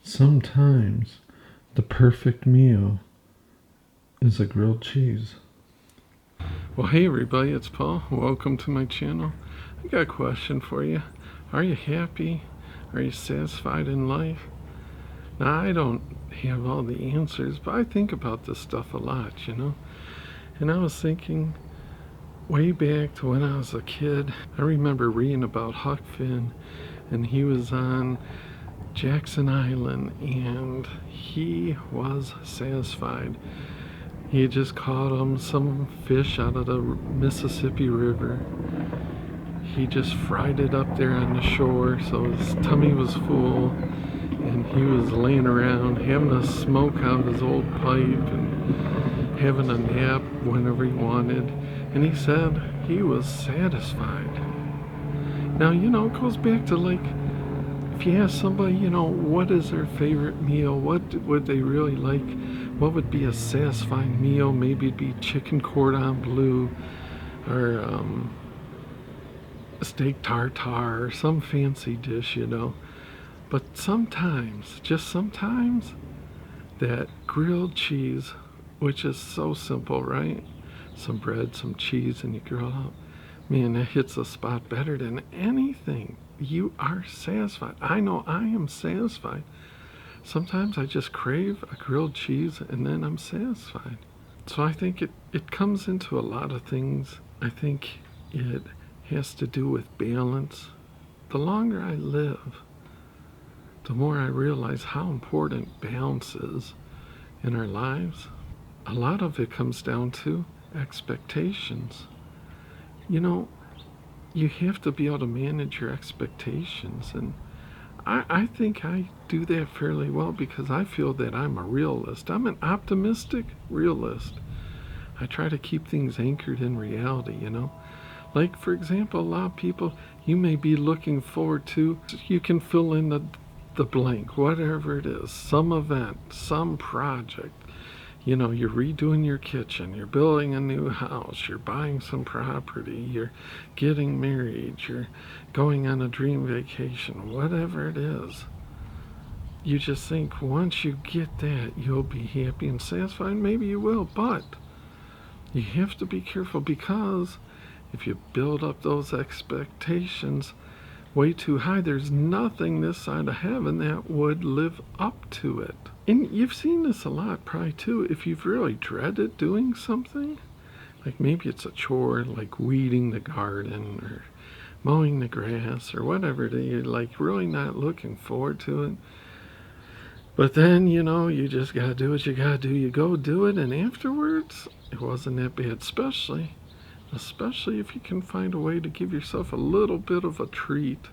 Sometimes the perfect meal is a grilled cheese. Well, hey everybody, it's Paul. Welcome to my channel. I got a question for you. Are you happy? Are you satisfied in life? Now, I don't have all the answers, but I think about this stuff a lot, And I was thinking, way back to when I was a kid, I remember reading about Huck Finn, and he was on Jackson Island, and he was satisfied. He had just caught some fish out of the Mississippi River. He just fried it up there on the shore, so his tummy was full, and he was laying around having a smoke out his old pipe and having a nap whenever he wanted. And he said he was satisfied. Now, it goes back to, like, if you ask somebody, what is their favorite meal, what would they really like, what would be a satisfying meal? Maybe it'd be chicken cordon bleu, or steak tartare, or some fancy dish, But sometimes, just sometimes, that grilled cheese, which is so simple, right? Some bread, some cheese, and you grill it up. Man, that hits the spot better than anything. You are satisfied. I know I am satisfied. Sometimes I just crave a grilled cheese and then I'm satisfied. So I think it comes into a lot of things. I think it has to do with balance. The longer I live, the more I realize how important balance is in our lives. A lot of it comes down to expectations. You have to be able to manage your expectations, and I think I do that fairly well because I feel that I'm a realist. I'm an optimistic realist. I try to keep things anchored in reality, Like, for example, a lot of people, you may be looking forward to, you can fill in the blank, whatever it is, some event, some project. You're redoing your kitchen, you're building a new house, you're buying some property, you're getting married, you're going on a dream vacation, whatever it is. You just think once you get that, you'll be happy and satisfied. Maybe you will, but you have to be careful, because if you build up those expectations way too high, there's nothing this side of heaven that would live up to it. And you've seen this a lot probably too. If you've really dreaded doing something, like maybe it's a chore like weeding the garden or mowing the grass or whatever it is, you're like really not looking forward to it. But then, you just gotta do what you gotta do. You go do it, and afterwards, it wasn't that bad, especially if you can find a way to give yourself a little bit of a treat.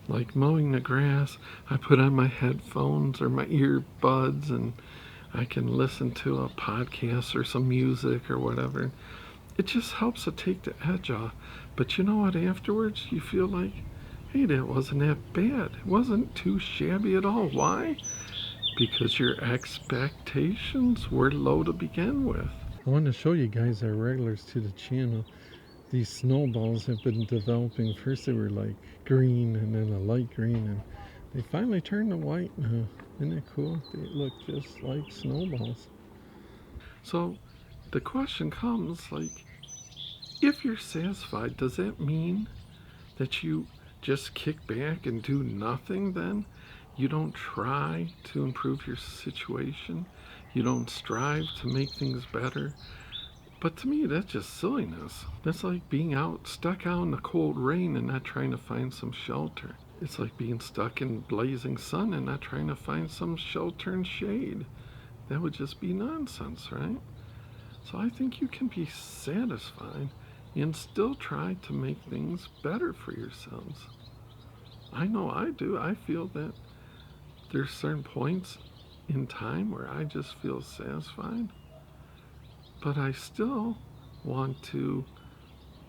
Like mowing the grass, I put on my headphones or my earbuds, and I can listen to a podcast or some music or whatever. It just helps to take the edge off. But you know what, afterwards you feel like, hey, that wasn't that bad. It wasn't too shabby at all. Why? Because your expectations were low to begin with. I want to show you guys, our regulars to the channel, these snowballs have been developing. First they were like green and then a light green, and they finally turned to white now. Isn't that cool? They look just like snowballs. So the question comes, like, if you're satisfied, does that mean that you just kick back and do nothing then? You don't try to improve your situation? You don't strive to make things better? But to me, that's just silliness. That's like being stuck out in the cold rain and not trying to find some shelter. It's like being stuck in blazing sun and not trying to find some shelter and shade. That would just be nonsense, right? So I think you can be satisfied and still try to make things better for yourselves. I know I do. I feel that there's certain points in time where I just feel satisfied, but I still want to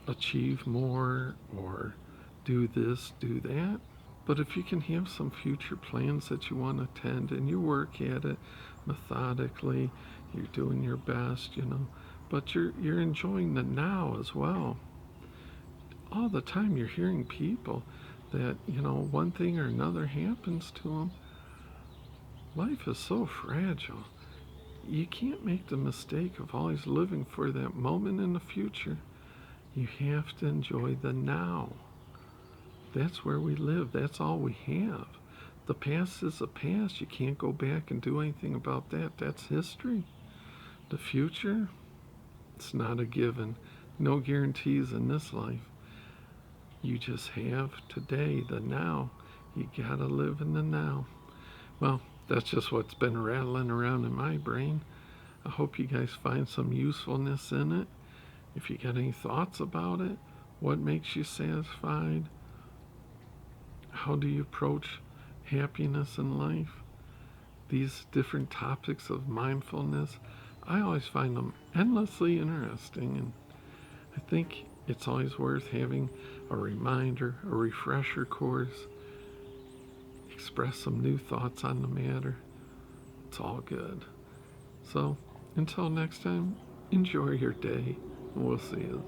achieve more or do this, do that. But if you can have some future plans that you want to attend and you work at it methodically, you're doing your best, but you're enjoying the now as well. All the time you're hearing people that, one thing or another happens to them, Life is so fragile. You can't make the mistake of always living for that moment in the future. You have to enjoy the now. That's where we live. That's all we have. The past is the past. You can't go back and do anything about that. That's history. The future, it's not a given. No guarantees in this life. You just have today, the now. You gotta live in the now. Well, that's just what's been rattling around in my brain. I hope you guys find some usefulness in it. If you got any thoughts about it, what makes you satisfied? How do you approach happiness in life? These different topics of mindfulness, I always find them endlessly interesting, and I think it's always worth having a reminder, a refresher course, express some new thoughts on the matter. It's all good. So, until next time, enjoy your day, and we'll see you.